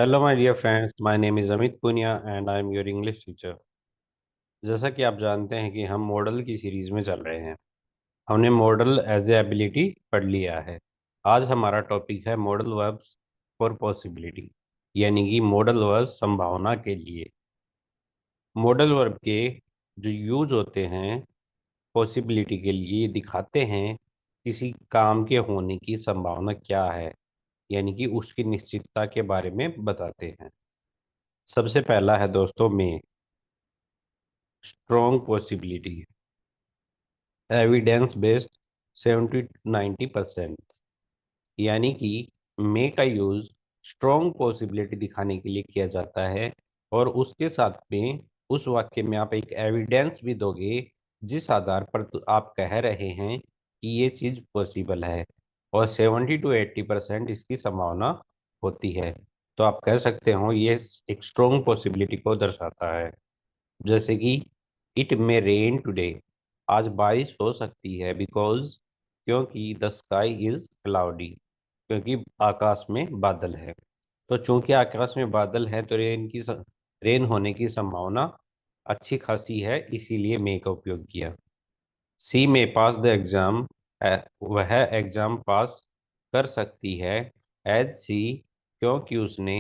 Hello, my dear friends. My name is Amit Punia and I am your English teacher. जैसा कि आप जानते हैं कि हम मॉडल की सीरीज में चल रहे हैं। हमने मॉडल एज ए एबिलिटी पढ़ लिया है। आज हमारा टॉपिक है मॉडल वर्ब्स फॉर पॉसिबिलिटी, यानी कि मॉडल वर्ब संभावना के लिए। मॉडल वर्ब के जो यूज होते हैं पॉसिबिलिटी के लिए, ये दिखाते हैं किसी काम के होने की संभावना क्या है, यानी कि उसकी निश्चितता के बारे में बताते हैं। सबसे पहला है दोस्तों में स्ट्रॉन्ग पॉसिबिलिटी, एविडेंस बेस्ड 70-90%। यानी कि मे का यूज स्ट्रॉन्ग पॉसिबिलिटी दिखाने के लिए किया जाता है, और उसके साथ में उस वाक्य में आप एक एविडेंस भी दोगे जिस आधार पर आप कह रहे हैं कि ये चीज पॉसिबल है, और 70-80% इसकी संभावना होती है। तो आप कह सकते हो ये एक स्ट्रॉन्ग पॉसिबिलिटी को दर्शाता है। जैसे कि इट मे रेन टुडे, आज बारिश हो सकती है, बिकॉज क्योंकि द स्काई इज क्लाउडी, क्योंकि आकाश में बादल है। तो चूंकि आकाश में बादल है तो रेन होने की संभावना अच्छी खासी है, इसीलिए मे का उपयोग किया। सी में पास द एग्जाम, वह एग्जाम पास कर सकती है, एज सी क्योंकि उसने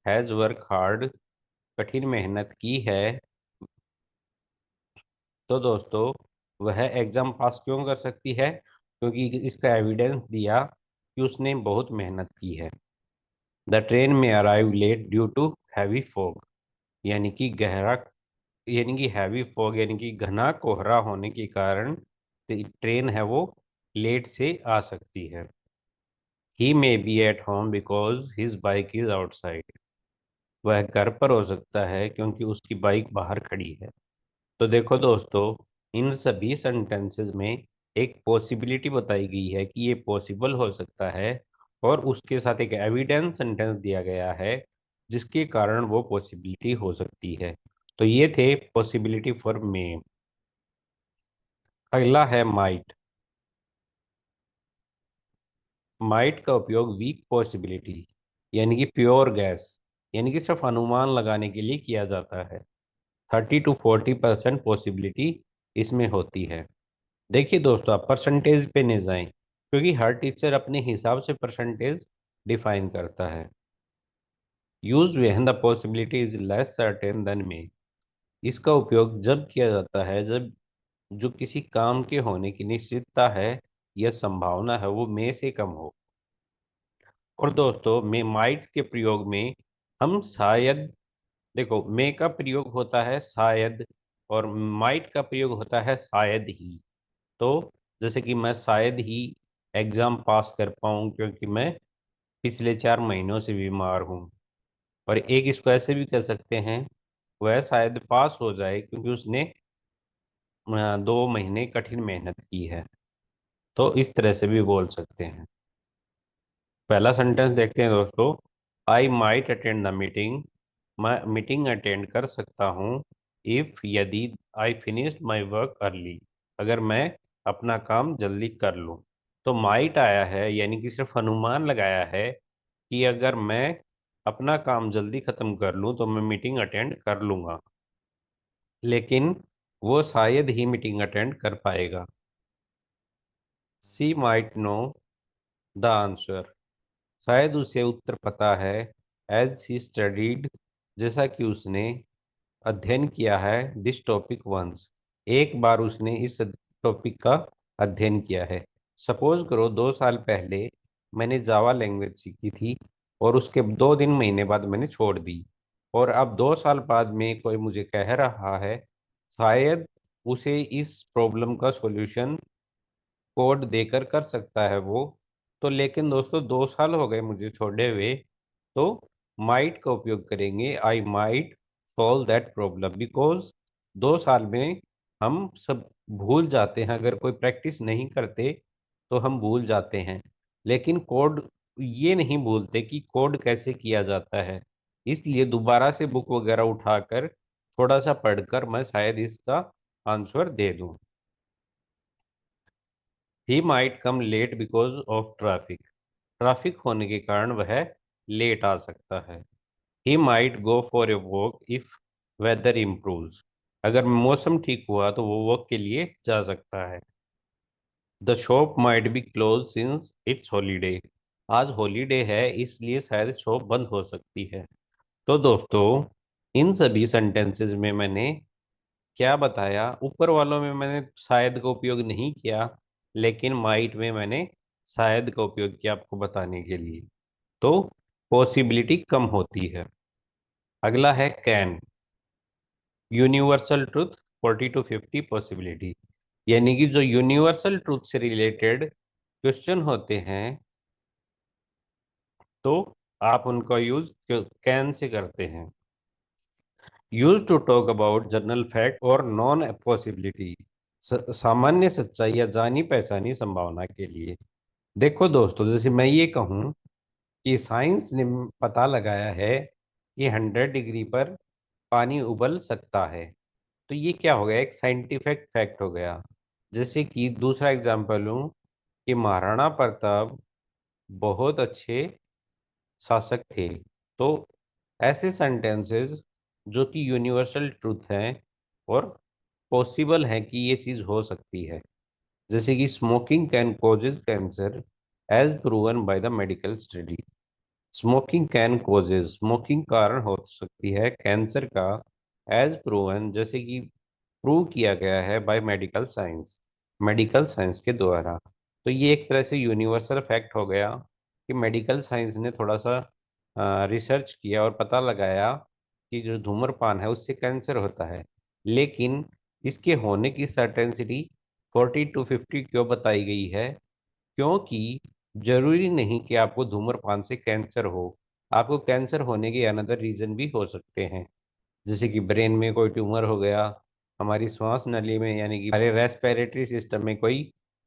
हैज वर्क हार्ड, कठिन मेहनत की है। तो दोस्तों, वह एग्जाम पास क्यों कर सकती है? क्योंकि इसका एविडेंस दिया कि उसने बहुत मेहनत की है। The train may arrive late due to heavy fog, यानी कि गहरा यानी कि हैवी फॉग यानी कि घना कोहरा होने के कारण ट्रेन है वो लेट से आ सकती है। He may be at home because his bike is outside, वह घर पर हो सकता है क्योंकि उसकी बाइक बाहर खड़ी है। तो देखो दोस्तों, इन सभी सेंटेंसेस में एक पॉसिबिलिटी बताई गई है कि ये पॉसिबल हो सकता है, और उसके साथ एक एविडेंस सेंटेंस दिया गया है जिसके कारण वो पॉसिबिलिटी हो सकती है। तो ये थे पॉसिबिलिटी फॉर मे। अगला है माइट। माइट का उपयोग वीक पॉसिबिलिटी, यानी कि प्योर गैस, यानी कि सिर्फ अनुमान लगाने के लिए किया जाता है। 30-40% पॉसिबिलिटी इसमें होती है। देखिए दोस्तों, आप परसेंटेज पे नहीं जाएं, क्योंकि हर टीचर अपने हिसाब से परसेंटेज डिफाइन करता है। Use when the possibility is less certain then may, इसका उपयोग जब किया जाता है जब जो किसी काम के होने की निश्चितता है या संभावना है वो मे से कम हो। और दोस्तों, मे माइट के प्रयोग में हम शायद, देखो मे का प्रयोग होता है शायद, और माइट का प्रयोग होता है शायद ही। तो जैसे कि मैं शायद ही एग्जाम पास कर पाऊँ क्योंकि मैं पिछले 4 महीनों से बीमार हूँ। और एक इसको ऐसे भी कह सकते हैं, वह शायद पास हो जाए क्योंकि उसने 2 महीने कठिन मेहनत की है। तो इस तरह से भी बोल सकते हैं। पहला सेंटेंस देखते हैं दोस्तों। I might attend the meeting, मैं मीटिंग अटेंड कर सकता हूँ, इफ यदि I finished my work early, अगर मैं अपना काम जल्दी कर लूँ। तो माइट आया है यानी कि सिर्फ अनुमान लगाया है कि अगर मैं अपना काम जल्दी खत्म कर लूँ तो मैं मीटिंग अटेंड कर लूँगा, लेकिन वो शायद ही मीटिंग अटेंड कर पाएगा। सी माइट नो द आंसर, शायद उसे उत्तर पता है, एज सी स्टडीड, जैसा कि उसने अध्ययन किया है, दिस टॉपिक वंस, एक बार उसने इस टॉपिक का अध्ययन किया है। सपोज करो 2 साल पहले मैंने जावा लैंग्वेज सीखी थी, और उसके 2 महीने बाद मैंने छोड़ दी, और अब 2 साल बाद में कोई मुझे कह रहा है शायद उसे इस प्रॉब्लम का सॉल्यूशन कोड देकर कर सकता है वो। तो लेकिन दोस्तों, 2 साल हो गए मुझे छोड़े हुए, तो माइट का उपयोग करेंगे। I might solve that problem, because 2 साल में हम सब भूल जाते हैं, अगर कोई प्रैक्टिस नहीं करते तो हम भूल जाते हैं, लेकिन कोड ये नहीं भूलते कि कोड कैसे किया जाता है। इसलिए दोबारा से बुक वगैरह उठाकर थोड़ा सा पढ़कर मैं शायद इसका आंसर दे दूं। He might come late because of traffic, traffic होने के कारण वह लेट आ सकता है। He might go for a walk if weather improves। अगर मौसम ठीक हुआ तो वो वॉक के लिए जा सकता है। The shop might be close since it's holiday. आज हॉलीडे है इसलिए शायद शॉप बंद हो सकती है। तो दोस्तों, इन सभी सेंटेंसेस में मैंने क्या बताया? ऊपर वालों में मैंने शायद का उपयोग नहीं किया, लेकिन माइट में मैंने शायद का उपयोग किया आपको बताने के लिए। तो पॉसिबिलिटी कम होती है। अगला है can. Universal truth 40 to 50 possibility. यानी कि जो यूनिवर्सल ट्रूथ से रिलेटेड क्वेश्चन होते हैं, तो आप उनका यूज कैन से करते हैं। Use to talk about general fact और नॉन पॉसिबिलिटी। सामान्य सच्चाई या जानी पहचानी संभावना के लिए। देखो दोस्तों, जैसे मैं ये कहूँ कि साइंस ने पता लगाया है कि 100 डिग्री पर पानी उबल सकता है, तो ये क्या हो गया? एक साइंटिफिक फैक्ट हो गया। जैसे कि दूसरा एग्जांपल लूँ कि महाराणा प्रताप बहुत अच्छे शासक थे। तो ऐसे सेंटेंसेस जो कि यूनिवर्सल ट्रूथ हैं और पॉसिबल है कि ये चीज़ हो सकती है। जैसे कि smoking can causes cancer as proven by the medical study. Smoking can causes, smoking कारण हो सकती है कैंसर का, एज प्रूवन जैसे कि प्रूव किया गया है by medical science, medical science के द्वारा। तो ये एक तरह से यूनिवर्सल फैक्ट हो गया कि मेडिकल साइंस ने थोड़ा सा रिसर्च किया और पता लगाया कि जो धूम्रपान है उससे कैंसर होता है। लेकिन इसके होने की सर्टेनिटी 40 to 50 क्यों बताई गई है? क्योंकि जरूरी नहीं कि आपको धूम्रपान से कैंसर हो। आपको कैंसर होने के अनदर रीजन भी हो सकते हैं। जैसे कि ब्रेन में कोई ट्यूमर हो गया, हमारी श्वास नली में यानी कि हमारे रेस्पिरेटरी सिस्टम में कोई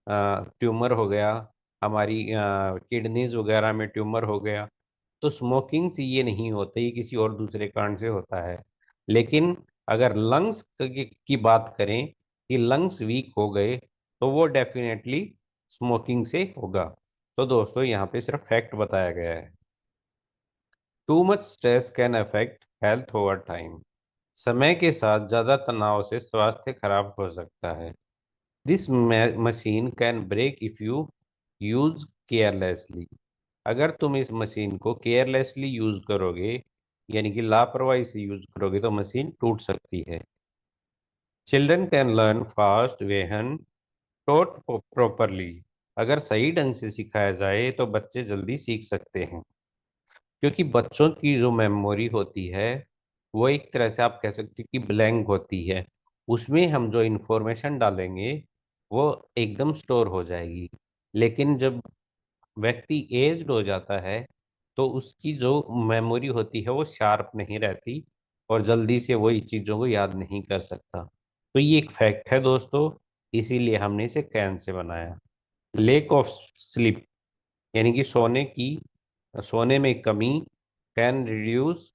ट्यूमर हो गया, हमारी किडनीज वगैरह में ट्यूमर हो गया। तो स्मोकिंग से ये नहीं होता, ये किसी और दूसरे कारण से होता है। लेकिन अगर लंग्स की बात करें कि लंग्स वीक हो गए, तो वो डेफिनेटली स्मोकिंग से होगा। तो दोस्तों, यहाँ पे सिर्फ फैक्ट बताया गया है। Too much stress can affect health over time. समय के साथ ज्यादा तनाव से स्वास्थ्य खराब हो सकता है। This machine can break if you use carelessly. अगर तुम इस मशीन को केयरलेसली यूज करोगे, यानी कि लापरवाही से यूज करोगे, तो मशीन टूट सकती है। Children can learn fast when taught properly. अगर सही ढंग से सिखाया जाए तो बच्चे जल्दी सीख सकते हैं। क्योंकि बच्चों की जो मेमोरी होती है वो एक तरह से आप कह सकते हैं कि ब्लैंक होती है। उसमें हम जो इंफॉर्मेशन डालेंगे वो एकदम स्टोर हो जाएगी। लेकिन जब व्यक्ति एज्ड हो जाता है तो उसकी जो मेमोरी होती है वो शार्प नहीं रहती और जल्दी से वही चीज़ों को याद नहीं कर सकता। तो ये एक फैक्ट है दोस्तों, इसीलिए हमने इसे कैन से बनाया। लेक ऑफ स्लीप, यानी कि सोने में कमी कैन रिड्यूस,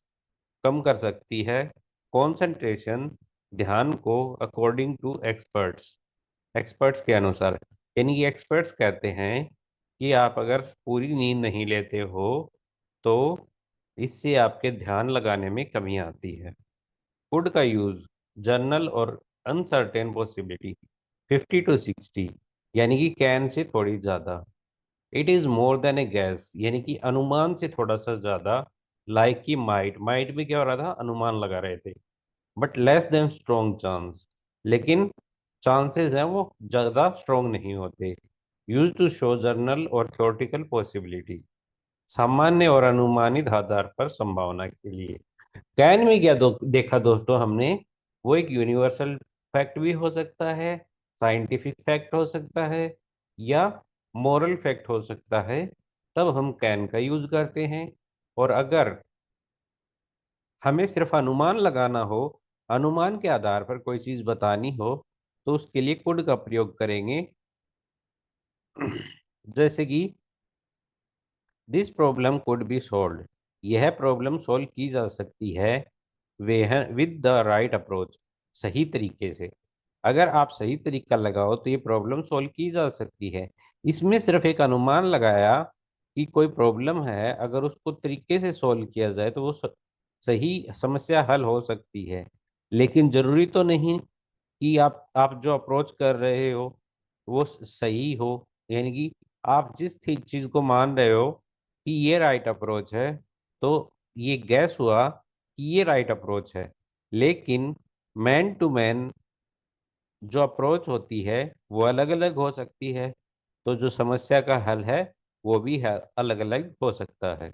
कम कर सकती है कंसंट्रेशन, ध्यान को, अकॉर्डिंग टू एक्सपर्ट्स, एक्सपर्ट्स के अनुसार। यानी कि एक्सपर्ट्स कहते हैं कि आप अगर पूरी नींद नहीं लेते हो तो इससे आपके ध्यान लगाने में कमी आती है। फूड का यूज, जर्नल और अनसर्टेन पॉसिबिलिटी 50 to 60, यानी कि कैन से थोड़ी ज़्यादा। It is more than A gas, यानी कि अनुमान से थोड़ा सा ज्यादा। लाइक की माइट, माइट में क्या हो रहा था? अनुमान लगा रहे थे। But less than strong chance, लेकिन चांसेस हैं वो ज्यादा स्ट्रॉन्ग नहीं होते। यूज टू शो जर्नल और थ्योरेटिकल पॉसिबिलिटी, सामान्य और अनुमानित आधार पर संभावना के लिए। कैन में क्या देखा दोस्तों हमने? वो एक यूनिवर्सल फैक्ट भी हो सकता है, साइंटिफिक फैक्ट हो सकता है, या मोरल फैक्ट हो सकता है। तब हम कैन का यूज करते हैं। और अगर हमें सिर्फ अनुमान लगाना हो, अनुमान के आधार पर कोई चीज बतानी हो, तो उसके लिए कुड का प्रयोग करेंगे। जैसे कि this problem could be solve, यह प्रॉब्लम सॉल्व की जा सकती है वे हैं विद द राइट अप्रोच, सही तरीके से। अगर आप सही तरीका लगाओ तो ये प्रॉब्लम सॉल्व की जा सकती है। इसमें सिर्फ एक अनुमान लगाया कि कोई प्रॉब्लम है, अगर उसको तरीके से सॉल्व किया जाए तो वो सही समस्या हल हो सकती है, लेकिन जरूरी तो नहीं कि आप जो अप्रोच कर रहे हो वो सही हो। यानी कि आप जिस चीज को मान रहे हो कि ये राइट अप्रोच है, तो ये गैस हुआ कि ये राइट अप्रोच है, लेकिन मैन टू मैन जो अप्रोच होती है वो अलग अलग हो सकती है। तो जो समस्या का हल है वो भी है अलग अलग हो सकता है।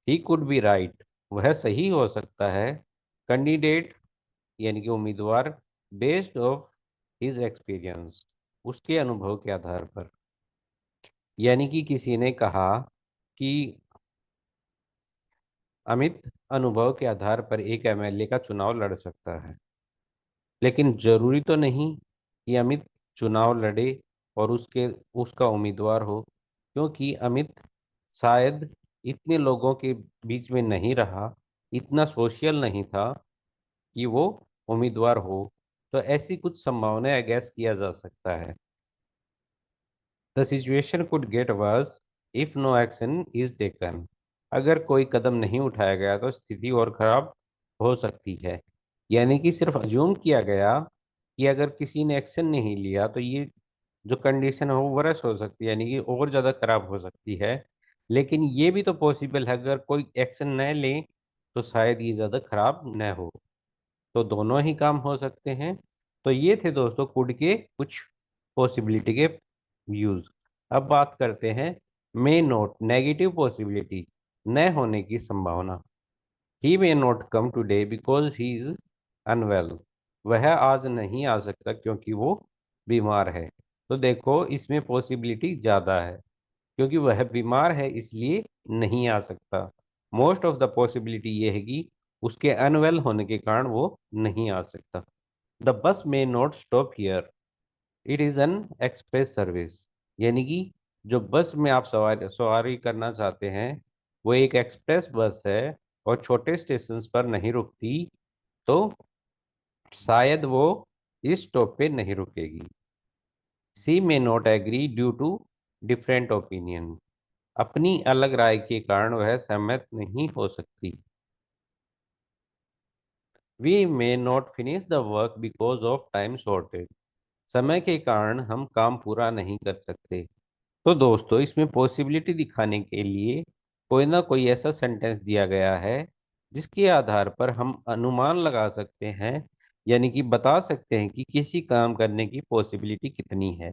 ही कुड बी राइट, वह सही हो सकता है। कैंडिडेट यानी कि उम्मीदवार, बेस्ड ऑफ हिज एक्सपीरियंस, उसके अनुभव के आधार पर। यानी कि किसी ने कहा कि अमित अनुभव के आधार पर एक एमएलए का चुनाव लड़ सकता है, लेकिन जरूरी तो नहीं कि अमित चुनाव लड़े और उसका उम्मीदवार हो, क्योंकि अमित शायद इतने लोगों के बीच में नहीं रहा, इतना सोशल नहीं था कि वो उम्मीदवार हो। तो ऐसी कुछ संभावनाएं गैस किया जा सकता है। The situation could get worse if no action is taken, अगर कोई कदम नहीं उठाया गया तो स्थिति और खराब हो सकती है। यानी कि सिर्फ अज्यूम किया गया कि अगर किसी ने एक्शन नहीं लिया तो ये जो कंडीशन है वो वर्स हो सकती है, यानी कि और ज़्यादा खराब हो सकती है। लेकिन ये भी तो पॉसिबल है, अगर कोई एक्शन न ले तो शायद ये ज़्यादा खराब न हो। तो दोनों ही काम हो सकते हैं। तो ये थे दोस्तों कुड के कुछ पॉसिबिलिटी के व्यूज। अब बात करते हैं मे नोट नेगेटिव पॉसिबिलिटी, न होने की संभावना। He may not come today because he is unwell, वह आज नहीं आ सकता क्योंकि वो बीमार है। तो देखो इसमें पॉसिबिलिटी ज़्यादा है, क्योंकि वह बीमार है इसलिए नहीं आ सकता। मोस्ट ऑफ द पॉसिबिलिटी ये है कि उसके अनवेल होने के कारण वो नहीं आ सकता। The bus may not stop here, it is an express service. यानी कि जो बस में आप सवारी सवारी करना चाहते हैं वो एक एक्सप्रेस बस है और छोटे स्टेशन पर नहीं रुकती, तो शायद वो इस स्टॉप पे नहीं रुकेगी। She may not agree due to different opinion, अपनी अलग राय के कारण वह सहमत नहीं हो सकती। We may not finish the work because of time shortage, समय के कारण हम काम पूरा नहीं कर सकते। तो दोस्तों इसमें पॉसिबिलिटी दिखाने के लिए कोई ना कोई ऐसा सेंटेंस दिया गया है जिसके आधार पर हम अनुमान लगा सकते हैं, यानी कि बता सकते हैं कि किसी काम करने की पॉसिबिलिटी कितनी है।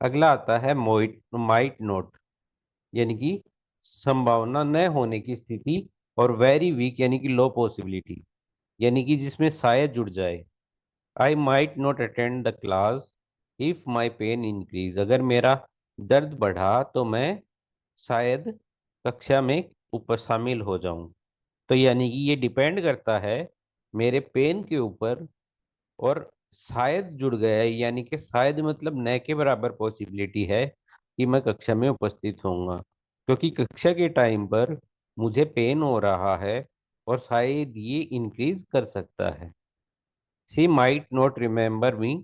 अगला आता है माइट नोट, यानी कि संभावना न होने की स्थिति, और वेरी वीक यानी कि लो पॉसिबिलिटी, यानी कि जिसमें शायद जुड़ जाए। I might not attend the class if my pain increase, अगर मेरा दर्द बढ़ा तो मैं शायद कक्षा में ऊपर शामिल हो जाऊं। तो यानी कि ये डिपेंड करता है मेरे पेन के ऊपर, और शायद जुड़ गया है, यानी कि शायद मतलब न के बराबर पॉसिबिलिटी है कि मैं कक्षा में उपस्थित होऊंगा, क्योंकि कक्षा के टाइम पर मुझे पेन हो रहा है और शायद ये इंक्रीज कर सकता है। She might not remember me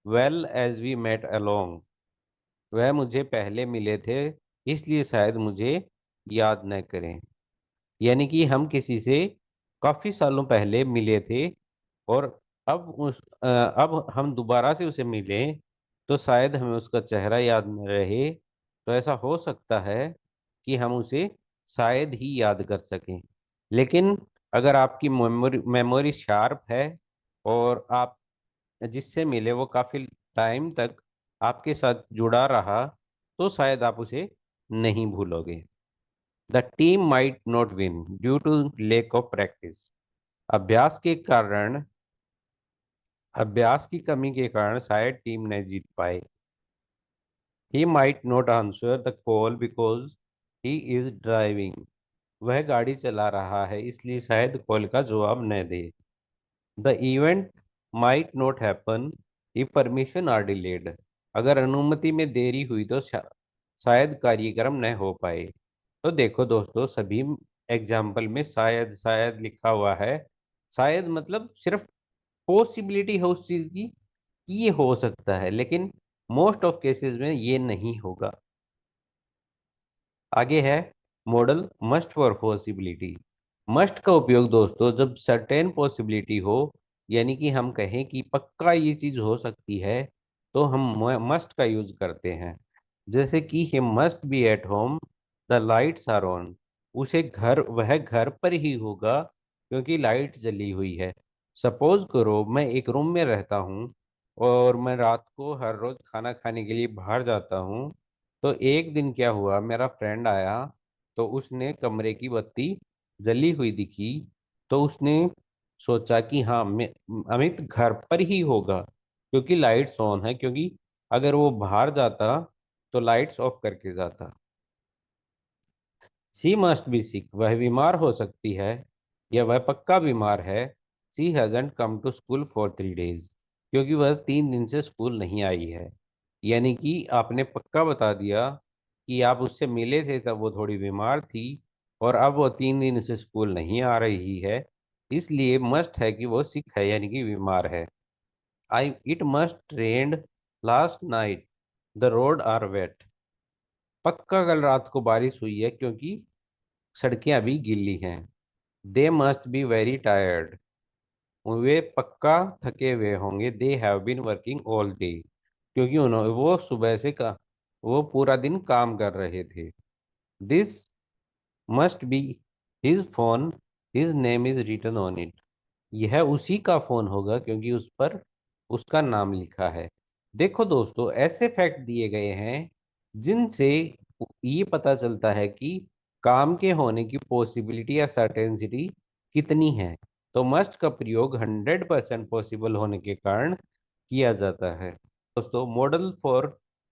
well as we met along, वह मुझे पहले मिले थे इसलिए शायद मुझे याद न करें। यानी कि हम किसी से काफी सालों पहले मिले थे और अब हम दोबारा से उसे मिले तो शायद हमें उसका चेहरा याद न रहे। तो ऐसा हो सकता है कि हम उसे शायद ही याद कर सकें। लेकिन अगर आपकी मेमोरी मेमोरी शार्प है और आप जिससे मिले वो काफी टाइम तक आपके साथ जुड़ा रहा, तो शायद आप उसे नहीं भूलोगे। The team might not win due to lack of practice, अभ्यास के कारण अभ्यास की कमी के कारण शायद टीम न जीत पाए। ही might not answer the call because he is driving, वह गाड़ी चला रहा है इसलिए शायद कॉल का जवाब न दे। The event might not happen if permission are delayed, अगर अनुमति में देरी हुई तो शायद कार्यक्रम न हो पाए। तो देखो दोस्तों सभी एग्जाम्पल में शायद शायद लिखा हुआ है। शायद मतलब सिर्फ पॉसिबिलिटी है उस चीज की कि ये हो सकता है, लेकिन मोस्ट ऑफ केसेस में ये नहीं होगा। आगे है model must for possibility, must का उपयोग दोस्तों जब सर्टेन पॉसिबिलिटी हो, यानी कि हम कहें कि पक्का ये चीज हो सकती है, तो हम मस्ट का यूज करते हैं। जैसे कि he must be at home, the lights are on. उसे घर वह घर पर ही होगा क्योंकि लाइट जली हुई है। सपोज करो मैं एक रूम में रहता हूँ और मैं रात को हर रोज खाना खाने के लिए बाहर जाता हूँ। तो एक दिन क्या हुआ, मेरा फ्रेंड आया तो उसने कमरे की बत्ती जली हुई दिखी। तो उसने सोचा कि हाँ मैं अमित घर पर ही होगा क्योंकि लाइट्स ऑन है, क्योंकि अगर वो बाहर जाता तो लाइट्स ऑफ करके जाता। सी मस्ट बी सिक, वह बीमार हो सकती है या वह पक्का बीमार है। She hasn't come to school for 3 days, क्योंकि वह 3 दिन से स्कूल नहीं आई है। यानी कि आपने पक्का बता दिया कि आप उससे मिले थे तब वो थोड़ी बीमार थी और अब वो 3 दिन से स्कूल नहीं आ रही है। इसलिए मस्ट है कि वो सिक है यानी कि बीमार है। I it must rained last night, the road are wet. पक्का कल रात को बारिश हुई है क्योंकि सड़कें अभी गीली हैं। They must be very tired, वे पक्का थके हुए होंगे। They have been working all day, क्योंकि उन्होंने वो सुबह से का वो पूरा दिन काम कर रहे थे। This must be his phone, his name is written on it. यह उसी का फोन होगा क्योंकि उस पर उसका नाम लिखा है। देखो दोस्तों, ऐसे फैक्ट दिए गए हैं जिनसे ये पता चलता है कि काम के होने की पॉसिबिलिटी या सर्टेनिटी कितनी है। तो मस्ट का प्रयोग 100% पॉसिबल होने के कारण किया जाता है। दोस्तों, model for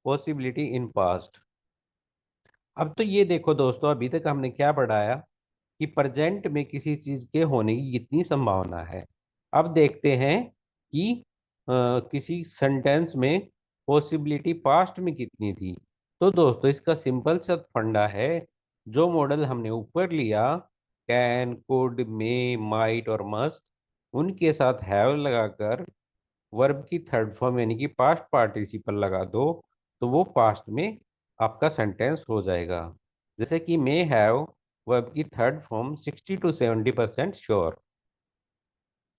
possibility in past. अब तो ये देखो दोस्तों, अभी तक हमने क्या पढ़ाया कि प्रेजेंट में किसी चीज के होने की कितनी संभावना है। अब देखते हैं कि किसी सेंटेंस में पॉसिबिलिटी पास्ट में कितनी थी। तो दोस्तों, इसका सिंपल सा फंडा है। जो मॉडल हमने ऊपर लिया, कैन, कुड, मे, माइट और मस्ट, उनके साथ हैव लगाकर वर्ब की थर्ड फॉर्म यानी कि पास्ट पार्टिसिपल लगा दो, तो वो पास्ट में आपका सेंटेंस हो जाएगा। जैसे कि मे हैव, वर्ब की थर्ड फॉर्म 60 to 70% श्योर,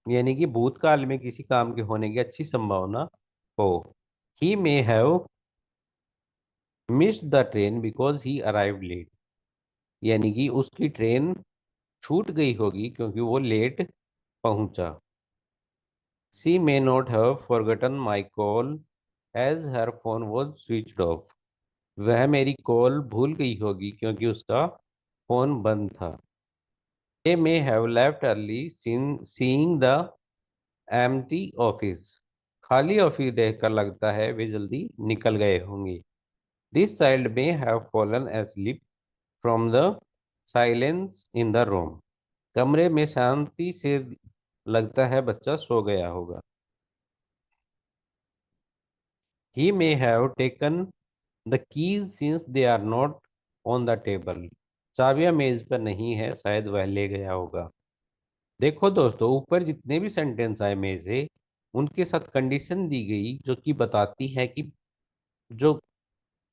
यानी कि भूतकाल में किसी काम के होने की अच्छी संभावना हो। He may have missed the train because he arrived late, यानी कि उसकी ट्रेन छूट गई होगी क्योंकि वो लेट पहुंचा। She may not have forgotten my call as her phone was switched off, वह मेरी कॉल भूल गई होगी क्योंकि उसका फोन बंद था। They may have left early, seeing the empty office. खाली ऑफिस देखकर लगता है वे जल्दी निकल गए होंगे। This child may have fallen asleep from the silence in the room. कमरे में शांति से लगता है बच्चा सो गया होगा। He may have taken the keys since they are not on the table. चाबियां मेज पर नहीं है, शायद वह ले गया होगा। देखो दोस्तों, ऊपर जितने भी सेंटेंस आए में से उनके साथ कंडीशन दी गई जो कि बताती है कि जो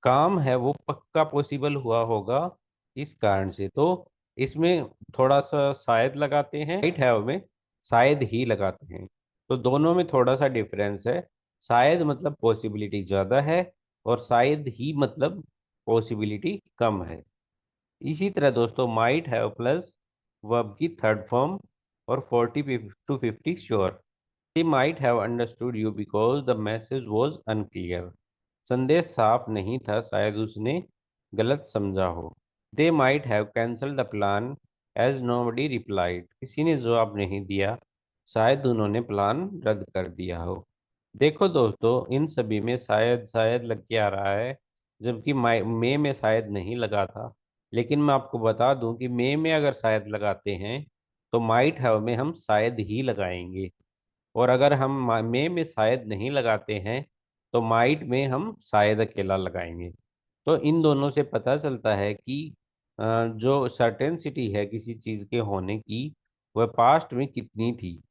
काम है वो पक्का पॉसिबल हुआ होगा इस कारण से। तो इसमें थोड़ा सा शायद लगाते हैं, राइट है में शायद ही लगाते हैं। तो दोनों में थोड़ा सा डिफरेंस है। शायद मतलब पॉसिबिलिटी ज़्यादा है और शायद ही मतलब पॉसिबिलिटी कम है। इसी तरह दोस्तों, माइट हैव प्लस वर्ब की थर्ड फॉर्म और 40 to 50 sure. He might have understood you because the message was unclear, संदेश साफ नहीं था, शायद उसने गलत समझा हो। They might have cancel the plan as nobody replied, किसी ने जवाब नहीं दिया, शायद उन्होंने प्लान रद्द कर दिया हो। देखो दोस्तों, इन सभी में शायद शायद लग के आ रहा है, जबकि मे में शायद नहीं लगा था। लेकिन मैं आपको बता दूं कि मे में अगर शायद लगाते हैं तो माइट हैव में हम शायद ही लगाएंगे, और अगर हम मे में शायद नहीं लगाते हैं तो माइट में हम शायद अकेला लगाएंगे। तो इन दोनों से पता चलता है कि जो सर्टेनिटी है किसी चीज़ के होने की, वह पास्ट में कितनी थी।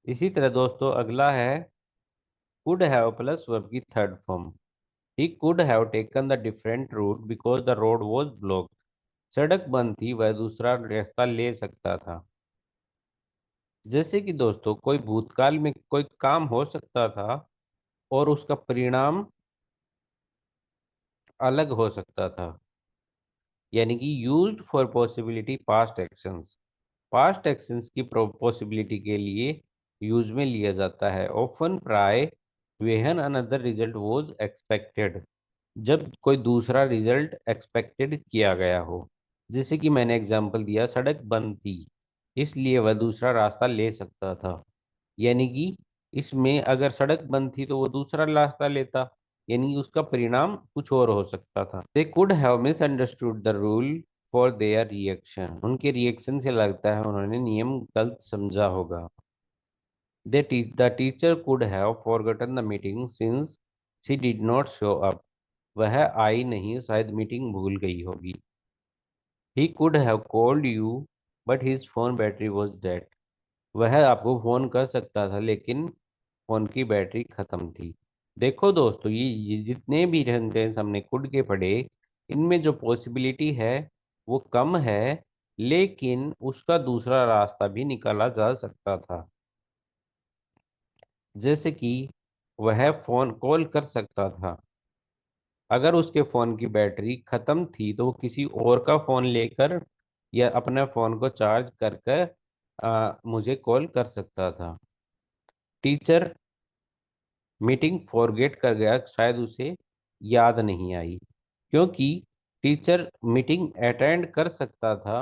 इसी तरह दोस्तों, अगला है कुड हैव प्लस वर्ब की third form. He could have taken the different route because the road was blocked. सड़क बंद थी, वह दूसरा रास्ता ले सकता था। जैसे कि दोस्तों कोई भूतकाल में कोई काम हो सकता था और उसका परिणाम अलग हो सकता था, यानी कि used for possibility past actions. Past actions की पॉसिबिलिटी के लिए यूज में लिया जाता है। ऑफन प्राय वेहन अनदर रिजल्ट वॉज एक्सपेक्टेड, जब कोई दूसरा रिजल्ट एक्सपेक्टेड किया गया हो। जैसे कि मैंने एग्जांपल दिया, सड़क बंद थी इसलिए वह दूसरा रास्ता ले सकता था। यानी कि इसमें अगर सड़क बंद थी तो वो दूसरा रास्ता लेता, यानी कि उसका परिणाम कुछ और हो सकता था। They could have misunderstood the rule for their reaction, उनके रिएक्शन से लगता है उन्होंने नियम गलत समझा होगा। The teacher could have forgotten the meeting since she did not show up, वह आई नहीं, शायद मीटिंग भूल गई होगी। ही could have called you but his phone battery was dead, वह आपको फोन कर सकता था लेकिन फोन की बैटरी खत्म थी। देखो दोस्तों, ये जितने भी सेंटेंस हमने कुड के पढ़े, इनमें जो पॉसिबिलिटी है वो कम है, लेकिन उसका दूसरा रास्ता भी निकाला जा सकता था। जैसे कि वह फोन कॉल कर सकता था, अगर उसके फोन की बैटरी खत्म थी तो वो किसी और का फोन लेकर या अपने फोन को चार्ज कर कर मुझे कॉल कर सकता था। टीचर मीटिंग फॉरगेट कर गया, शायद उसे याद नहीं आई, क्योंकि टीचर मीटिंग अटेंड कर सकता था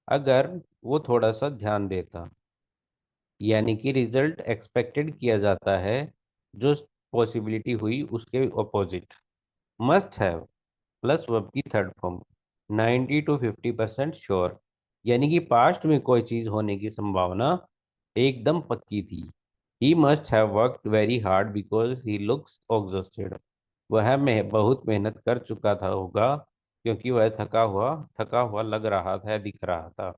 अगर वो थोड़ा सा ध्यान देता। यानी कि रिजल्ट एक्सपेक्टेड किया जाता है, जो पॉसिबिलिटी हुई उसके opposite. Must have plus verb की थर्ड फॉर्म, 90 to 50% श्योर, यानी कि पास्ट में कोई चीज होने की संभावना एकदम पक्की थी। He must have worked very hard because he looks exhausted, वह बहुत मेहनत कर चुका था होगा क्योंकि वह थका हुआ लग रहा था, दिख रहा था।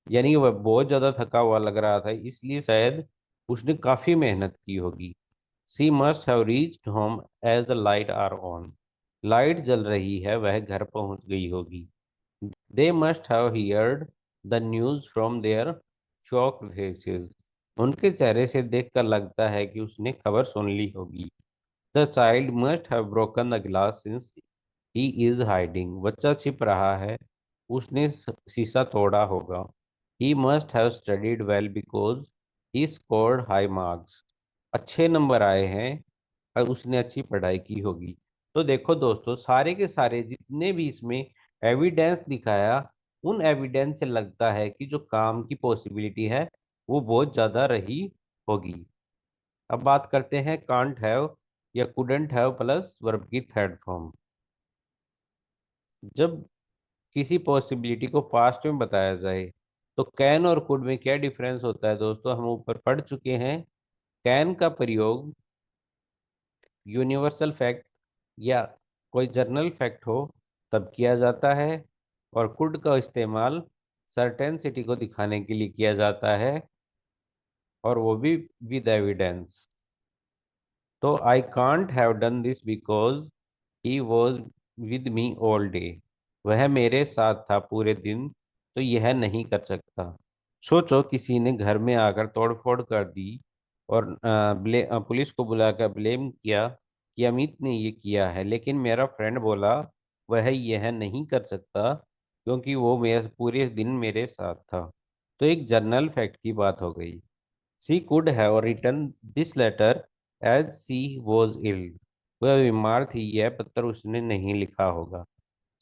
यानी कि वह बहुत ज्यादा थका हुआ लग रहा था, इसलिए शायद उसने काफी मेहनत की होगी। She must have reached home as the light are on, light जल रही है, वह घर पहुंच गई होगी। They must have heard the news from their shocked faces, उनके चेहरे से देखकर लगता है कि उसने खबर सुन ली होगी। The child must have broken the glass since he is hiding, बच्चा छिप रहा है, उसने शीशा तोड़ा होगा। He must have studied well because he scored high marks, अच्छे नंबर आए हैं और उसने अच्छी पढ़ाई की होगी। तो देखो दोस्तों, सारे के सारे जितने भी इसमें एविडेंस दिखाया, उन एविडेंस से लगता है कि जो काम की पॉसिबिलिटी है वो बहुत ज़्यादा रही होगी। अब बात करते हैं कांट हैव या कुडंट हैव प्लस वर्ब की थर्ड फॉर्म। जब किसी पॉसिबिलिटी को पास्ट में बताया जाए तो कैन और कुड में क्या डिफरेंस होता है दोस्तों, हम ऊपर पढ़ चुके हैं। कैन का प्रयोग यूनिवर्सल फैक्ट या कोई जर्नल फैक्ट हो तब किया जाता है, और कुड का इस्तेमाल सर्टेन सिटी को दिखाने के लिए किया जाता है, और वो भी विद एविडेंस। तो I can't have done this because he was with me all day, वह मेरे साथ था पूरे दिन तो यह नहीं कर सकता। सोचो किसी ने घर में आकर तोड़फोड़ कर दी और पुलिस को बुलाकर ब्लेम किया कि अमित ने ये किया है, लेकिन मेरा फ्रेंड बोला वह यह नहीं कर सकता क्योंकि वो मेरे पूरे दिन मेरे साथ था। तो एक जर्नल फैक्ट की बात हो गई। She could have written this letter as she was ill, वह बीमार थी, यह पत्र उसने नहीं लिखा होगा।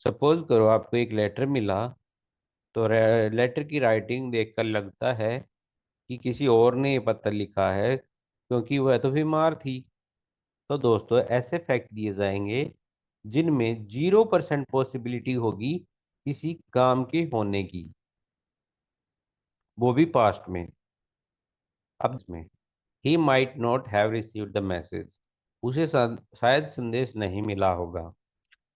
सपोज करो आपको एक लेटर मिला, तो लेटर की राइटिंग देखकर लगता है कि किसी और ने ये पत्र लिखा है क्योंकि वह तो बीमार थी। तो दोस्तों ऐसे फैक्ट दिए जाएंगे जिनमें 0% पॉसिबिलिटी होगी किसी काम के होने की, वो भी पास्ट में। अब इसमें he might not have received the message, उसे शायद संदेश नहीं मिला होगा।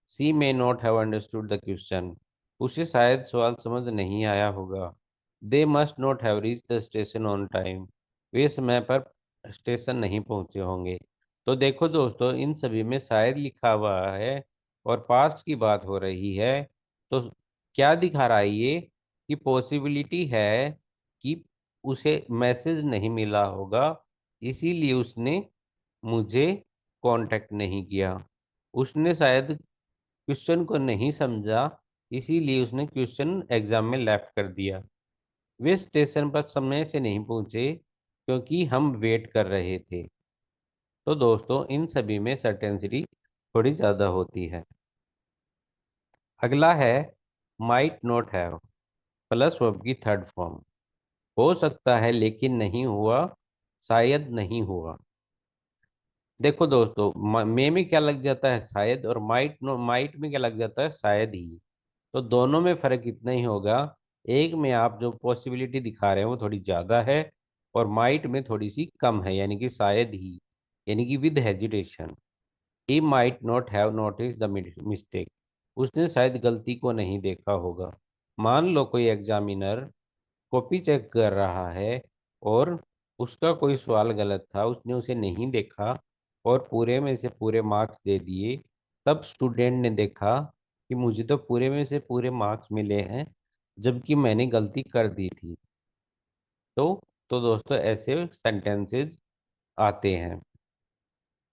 She may not have understood the question, उसे शायद सवाल समझ नहीं आया होगा। They must not have reach the station on time, वे समय पर स्टेशन नहीं पहुंचे होंगे। तो देखो दोस्तों, इन सभी में शायद लिखा हुआ है और पास्ट की बात हो रही है, तो क्या दिखा रहा है ये, कि पॉसिबिलिटी है कि उसे मैसेज नहीं मिला होगा, इसीलिए उसने मुझे कांटेक्ट नहीं किया। उसने शायद क्वेश्चन को नहीं समझा, इसीलिए उसने क्वेश्चन एग्जाम में लेफ्ट कर दिया। वे स्टेशन पर समय से नहीं पहुंचे क्योंकि हम वेट कर रहे थे। तो दोस्तों, इन सभी में सर्टेनिटी थोड़ी ज़्यादा होती है। अगला है might not have plus verb की थर्ड फॉर्म। हो सकता है लेकिन नहीं हुआ, शायद नहीं हुआ। देखो दोस्तों, में क्या लग जाता है, शायद, और माइट में क्या लग जाता है, शायद ही। तो दोनों में फर्क इतना ही होगा, एक में आप जो पॉसिबिलिटी दिखा रहे हैं वो थोड़ी ज़्यादा है, और माइट में थोड़ी सी कम है, यानी कि शायद ही, यानी कि with hesitation. He might not have notice the mistake. उसने शायद गलती को नहीं देखा होगा। मान लो कोई एग्जामिनर कॉपी चेक कर रहा है, और उसका कोई सवाल गलत था, उसने उसे नहीं देखा और पूरे में से पूरे मार्क्स दे दिए। तब स्टूडेंट ने देखा कि मुझे तो पूरे में से पूरे मार्क्स मिले हैं, जबकि मैंने गलती कर दी थी। तो तो दोस्तों, ऐसे सेंटेंसेस आते हैं।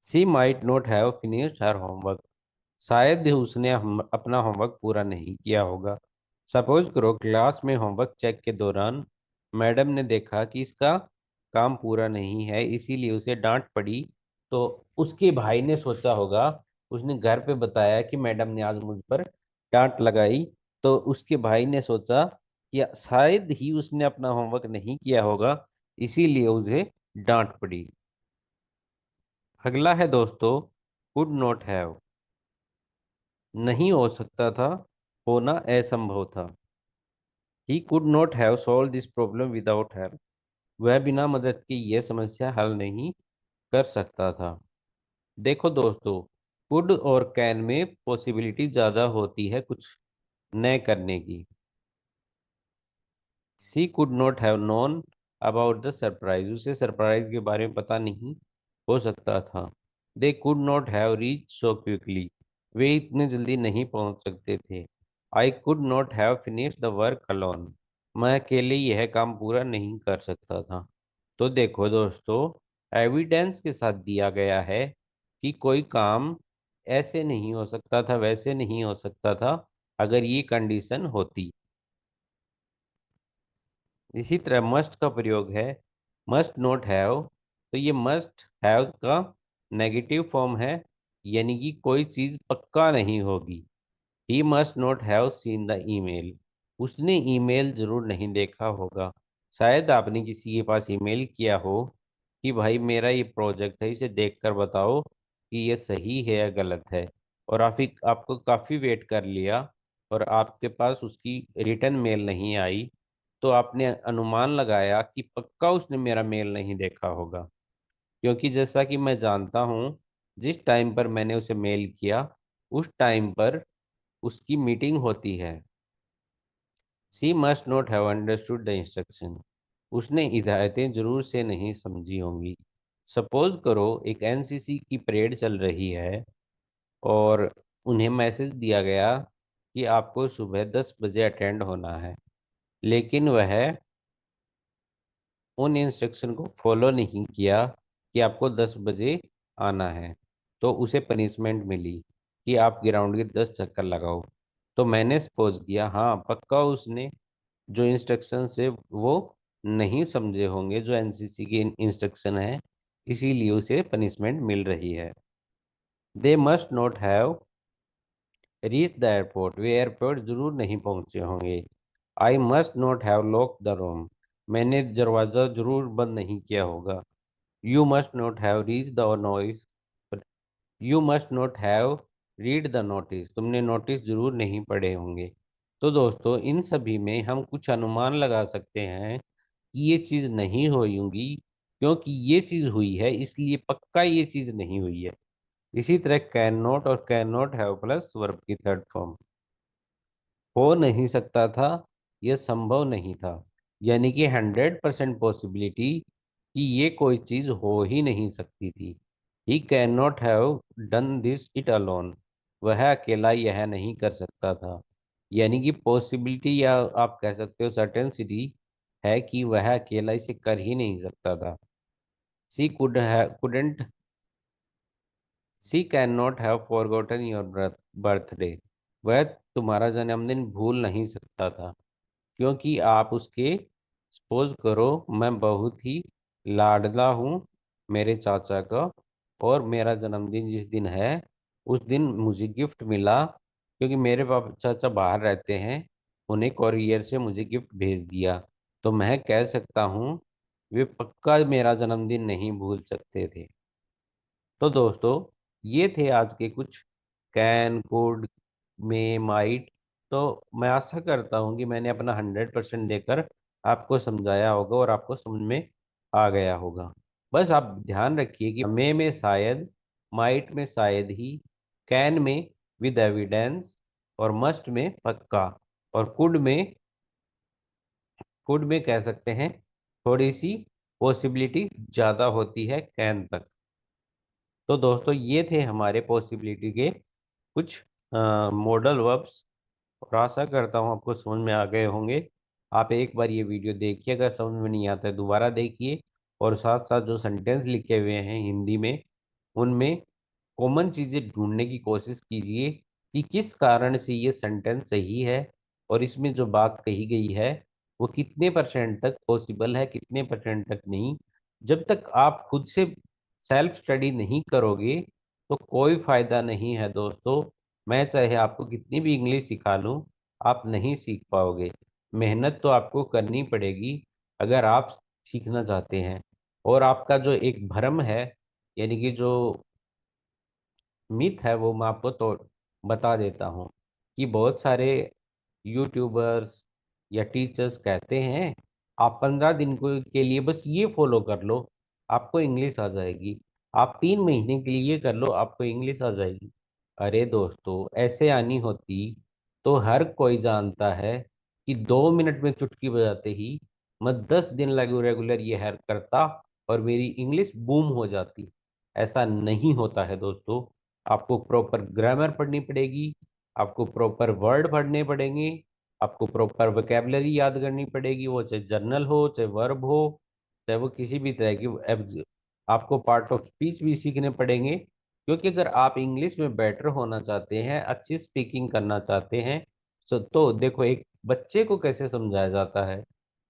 She might not have finished her homework. शायद ही उसने अपना होमवर्क पूरा नहीं किया होगा। सपोज करो, क्लास में होमवर्क चेक के दौरान मैडम ने देखा कि इसका काम पूरा नहीं है, इसीलिए उसे डांट पड़ी। तो उसके भाई ने सोचा होगा, उसने घर पे बताया कि मैडम ने आज मुझ पर डांट लगाई। तो उसके भाई ने सोचा कि शायद ही उसने अपना होमवर्क नहीं किया होगा, इसीलिए उसे डांट पड़ी। अगला है दोस्तों, कुड नॉट हैव। नहीं हो सकता था, होना असंभव था। He could not have solve this problem without help. वह बिना मदद के यह समस्या हल नहीं कर सकता था। देखो दोस्तों, कुड और कैन में पॉसिबिलिटी ज़्यादा होती है कुछ न करने की। She could not have known about the surprise. उसे सरप्राइज के बारे में पता नहीं हो सकता था। They could not have reach so quickly. वे इतने जल्दी नहीं पहुंच सकते थे। I could not have finish the work alone. मैं अकेले यह काम पूरा नहीं कर सकता था। तो देखो दोस्तों, एविडेंस के साथ दिया गया है कि कोई काम ऐसे नहीं हो सकता था, वैसे नहीं हो सकता था, अगर ये कंडीशन होती। इसी तरह मस्ट का प्रयोग है, मस्ट नॉट हैव। तो ये मस्ट हैव का नेगेटिव फॉर्म है, यानी कि कोई चीज़ पक्का नहीं होगी। He must not have seen the email. उसने ईमेल जरूर नहीं देखा होगा। शायद आपने किसी के पास ईमेल किया हो कि भाई मेरा ये प्रोजेक्ट है, इसे देख कर बताओ कि ये सही है या गलत है, और आपको काफ़ी वेट कर लिया, और आपके पास उसकी रिटर्न मेल नहीं आई। तो आपने अनुमान लगाया कि पक्का उसने मेरा मेल नहीं देखा होगा, क्योंकि जैसा कि मैं जानता हूँ, जिस टाइम पर मैंने उसे मेल किया उस टाइम पर उसकी मीटिंग होती है। She must not have understood the instruction. उसने हिदायतें जरूर से नहीं समझी होंगी। सपोज करो, एक एनसीसी की परेड चल रही है, और उन्हें मैसेज दिया गया कि आपको सुबह 10 बजे अटेंड होना है, लेकिन वह उन इंस्ट्रक्शन को फॉलो नहीं किया कि आपको 10 बजे आना है। तो उसे पनिशमेंट मिली कि आप ग्राउंड के 10 चक्कर लगाओ। तो मैंने सपोज किया, हाँ पक्का उसने जो इंस्ट्रक्शन है वो नहीं समझे होंगे, जो एनसीसी की इंस्ट्रक्शन है, इसीलिए उसे पनिशमेंट मिल रही है। दे must not have reach the airport. Way airport जरूर नहीं पहुंचे होंगे। I must not have lock the room. मैंने दरवाज़ा जरूर बंद नहीं किया होगा। You must not have reach the noise. You must not have read the notice. तुमने नोटिस जरूर नहीं पढ़े होंगे। तो दोस्तों, इन सभी में हम कुछ अनुमान लगा सकते हैं कि ये चीज़ नहीं हुई होंगी, क्योंकि ये चीज़ हुई है, इसलिए पक्का ये चीज़ नहीं हुई है। इसी तरह कैन नॉट और can not have plus verb की थर्ड फॉर्म। हो नहीं सकता था, यह संभव नहीं था, यानी कि 100% पॉसिबिलिटी कि ये कोई चीज़ हो ही नहीं सकती थी। He can not have done this it alone. वह अकेला यह नहीं कर सकता था। यानी कि पॉसिबिलिटी, या आप कह सकते हो सर्टेनिटी है कि वह अकेला इसे कर ही नहीं सकता था। She couldn't she can not have forgotten your birthday. वह तुम्हारा जन्मदिन भूल नहीं सकता था, क्योंकि आप उसके, सपोज करो, मैं बहुत ही लाडला हूँ मेरे चाचा का, और मेरा जन्मदिन जिस दिन है उस दिन मुझे गिफ्ट मिला, क्योंकि मेरे पापा चाचा बाहर रहते हैं, उन्हें कोरियर से मुझे गिफ्ट भेज दिया। तो मैं कह सकता हूँ वे पक्का मेरा जन्मदिन नहीं भूल सकते थे। तो दोस्तों, ये थे आज के कुछ कैन, कुड, में, माइट। तो मैं आशा करता हूँ कि मैंने अपना 100% देकर आपको समझाया होगा और आपको समझ में आ गया होगा। बस आप ध्यान रखिए कि में शायद, माइट में शायद ही, कैन में विद एविडेंस, और मस्ट में पक्का, और कुड में कह सकते हैं थोड़ी सी पॉसिबिलिटी ज़्यादा होती है कैन तक। तो दोस्तों, ये थे हमारे पॉसिबिलिटी के कुछ मॉडल वर्ब्स, और आशा करता हूँ आपको समझ में आ गए होंगे। आप एक बार ये वीडियो देखिए, अगर समझ में नहीं आता है दोबारा देखिए, और साथ साथ जो सेंटेंस लिखे हुए हैं हिंदी में, उनमें कॉमन चीज़ें ढूंढने की कोशिश कीजिए कि किस कारण से ये सेंटेंस सही है, और इसमें जो बात कही गई है वो कितने परसेंट तक पॉसिबल है, कितने परसेंट तक नहीं। जब तक आप खुद से सेल्फ स्टडी नहीं करोगे तो कोई फायदा नहीं है दोस्तों। मैं चाहे आपको कितनी भी इंग्लिश सिखा लूं, आप नहीं सीख पाओगे। मेहनत तो आपको करनी पड़ेगी अगर आप सीखना चाहते हैं। और आपका जो एक भ्रम है, यानी कि जो मिथ है, वो मैं आपको तो बता देता हूँ कि बहुत सारे यूट्यूबर्स या टीचर्स कहते हैं आप 15 दिन के लिए बस ये फॉलो कर लो, आपको इंग्लिश आ जाएगी। आप 3 महीने के लिए ये कर लो, आपको इंग्लिश आ जाएगी। अरे दोस्तों, ऐसे आनी होती तो हर कोई जानता है कि 2 मिनट में चुटकी बजाते ही मैं 10 दिन लगे रेगुलर ये हर करता और मेरी इंग्लिश बूम हो जाती। ऐसा नहीं होता है दोस्तों। आपको प्रॉपर ग्रामर पढ़नी पड़ेगी, आपको प्रॉपर वर्ड पढ़ने पड़ेंगे, आपको प्रॉपर वोकेबलरी याद करनी पड़ेगी, वो चाहे जर्नल हो, चाहे वर्ब हो, चाहे वो किसी भी तरह की आपको पार्ट ऑफ स्पीच भी सीखने पड़ेंगे। क्योंकि अगर आप इंग्लिश में बेटर होना चाहते हैं, अच्छी स्पीकिंग करना चाहते हैं, तो देखो, एक बच्चे को कैसे समझाया जाता है।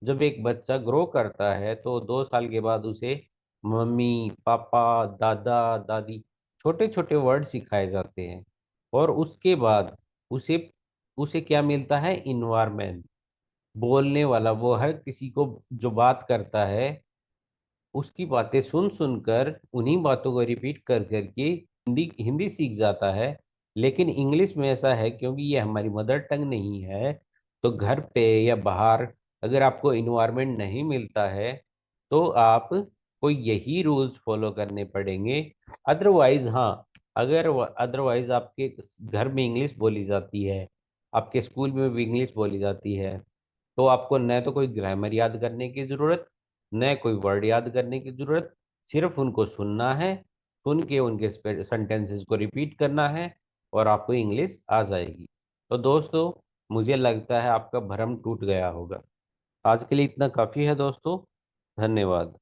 जब एक बच्चा ग्रो करता है तो 2 साल के बाद उसे मम्मी, पापा, दादा, दादी, छोटे छोटे वर्ड सिखाए जाते हैं। और उसके बाद उसे उसे क्या मिलता है? इन्वायरमेंट, बोलने वाला, वो हर किसी को जो बात करता है उसकी बातें सुन सुनकर, उन्हीं बातों को रिपीट कर करके हिंदी हिंदी सीख जाता है। लेकिन इंग्लिश में ऐसा है, क्योंकि ये हमारी मदर टंग नहीं है, तो घर पे या बाहर अगर आपको इन्वायरमेंट नहीं मिलता है तो आप को यही रूल्स फॉलो करने पड़ेंगे। अदरवाइज, हाँ, अगर अदरवाइज आपके घर में इंग्लिश बोली जाती है, आपके स्कूल में भी इंग्लिश बोली जाती है, तो आपको न तो कोई ग्रामर याद करने की जरूरत, न कोई वर्ड याद करने की जरूरत। सिर्फ उनको सुनना है, सुन के उनके सेंटेंसेस को रिपीट करना है, और आपको इंग्लिश आ जाएगी। तो दोस्तों, मुझे लगता है आपका भ्रम टूट गया होगा। आज के लिए इतना काफ़ी है दोस्तों। धन्यवाद।